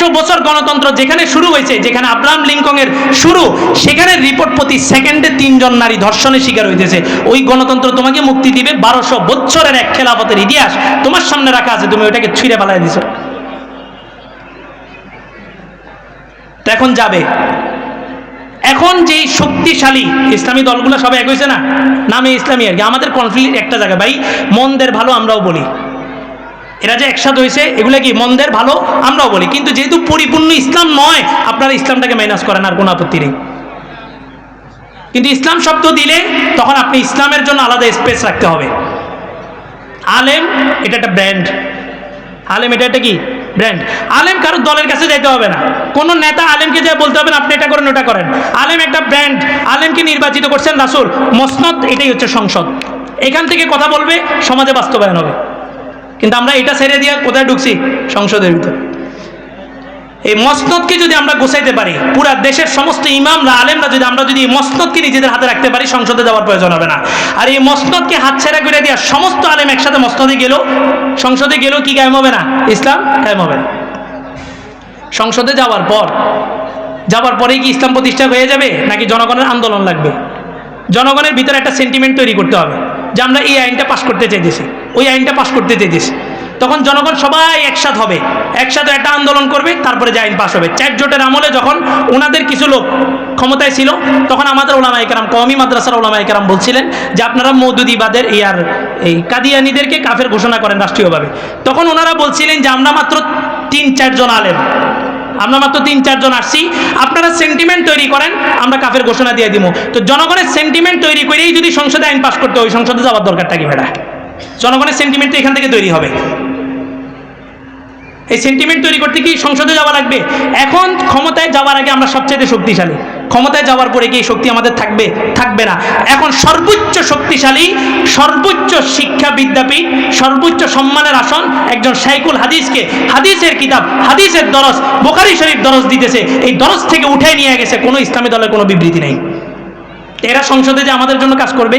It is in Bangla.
100 বছর গণতন্ত্র যেখানে শুরু হয়েছে, যেখানে আব্রাহাম লিঙ্কনের শুরু, সেখানে রিপোর্ট প্রতি সেকেন্ডে 3 জন নারী ধর্ষণের শিকার হইতেছে। ওই গণতন্ত্র তোমাকে মুক্তি দিবে? 1200 বছরের এক খেলাফতের ইতিহাস তোমার সামনে রাখা আছে, তুমি ওইটাকে ছুঁড়ে পালাই দিছো। তো এখন যাবে, এখন যেই শক্তিশালী ইসলামী দলগুলো সবাই এক হয়েছে না, নামে ইসলামী আর কি। আমাদের কনফ্লিক্ট একটা জায়গায়, ভাই মন্দের ভালো আমরাও বলি, এরা যে একসাথে হয়েছে এগুলো কি মন্দের ভালো আমরাও বলি, কিন্তু যেহেতু পরিপূর্ণ ইসলাম নয়, আপনারা ইসলামটাকে মাইনাস করেন, আর কোনো আপত্তি নেই। কিন্তু ইসলাম শব্দ দিলে তখন আপনি ইসলামের জন্য আলাদা স্পেস রাখতে হবে। আলেম এটা একটা ব্র্যান্ড, আলেম এটা একটা কি ব্র্যান্ড। আলেম কারো দলের কাছে যেতে হবে না, কোন নেতা আলেমকে যে বলতে হবে না আপনি এটা করেন ওটা করেন। আলেম একটা ব্র্যান্ড, আলেমকে নির্বাচিত করছেন রাসূল, মসনদ এটাই হচ্ছে সংসদ, এখান থেকে কথা বলবে, সমাজে বাস্তবায়ন হবে। কিন্তু আমরা এটা ছেড়ে দিয়ে কোথায় ঢুকছি? সংসদের ভিতরে। এই মসনদকে যদি আমরা গোছাইতে পারি, পুরা দেশের সমস্ত ইমামরা আলেমরা যদি আমরা যদি মসনদকে নিজেদের হাতে রাখতে পারি, সংসদে যাওয়ার প্রয়োজন হবে না। আর এই মসনদকে হাতছাড়া করে দিয়ে সমস্ত আলেম একসাথে মসনদে গেল, সংসদে গেলেও কি কায়েম হবে না? ইসলাম কায়েম হবে না। সংসদে যাওয়ার পরেই কি ইসলাম প্রতিষ্ঠা হয়ে যাবে, নাকি জনগণের আন্দোলন লাগবে? জনগণের ভিতরে একটা সেন্টিমেন্ট তৈরি করতে হবে যে আমরা এই আইনটা পাশ করতে চাইতেছি, ওই আইনটা পাশ করতে চাইতেছি। তখন জনগণ সবাই একসাথে হবে, একসাথে একটা আন্দোলন করবে, তারপরে যে আইন পাশ হবে। 4 জোটের আমলে যখন ওনাদের কিছু লোক ক্ষমতায় ছিল, তখন আমাদের ওলামায়ে কেরাম, কওমি মাদ্রাসার ওলামায়ে কেরাম বলছিলেন যে আপনারা মওদুদিবাদের এই কাদিয়ানীদেরকে কাফের ঘোষণা করেন রাষ্ট্রীয়ভাবে। তখন ওনারা বলছিলেন যে আমরা মাত্র 3-4 জন আলেম, আমরা মাত্র 3-4 জন আসছি, আপনারা সেন্টিমেন্ট তৈরি করেন, আমরা কাফের ঘোষণা দিয়ে দিব। তো জনগণের সেন্টিমেন্ট তৈরি করেই যদি সংসদে আইন পাশ করতে হয়, সংসদে যাওয়ার দরকারটা কি বেটা? জনগণের সেন্টিমেন্ট তো এখান থেকে তৈরি হবে। এই সেন্টিমেন্ট তৈরি করতে কি সংসদে যাওয়া লাগবে? এখন ক্ষমতায় যাওয়ার আগে আমরা সবচেয়ে শক্তিশালী, ক্ষমতায় যাওয়ার পরে কি এই শক্তি আমাদের থাকবে? থাকবে না। এখন সর্বোচ্চ শক্তিশালী, সর্বোচ্চ শিক্ষা বিদ্যাপীঠ, সর্বোচ্চ সম্মানের আসন একজন শাইখুল হাদিসকে হাদিসের কিতাব, হাদিসের দরস, বুখারী শরীফ দরস দিতেছে, এই দরস থেকে উঠে নিয়ে গেছে। কোনো ইসলামী দলের কোনো বিবৃতি নেই। এরা সংসদে যে আমাদের জন্য কাজ করবে?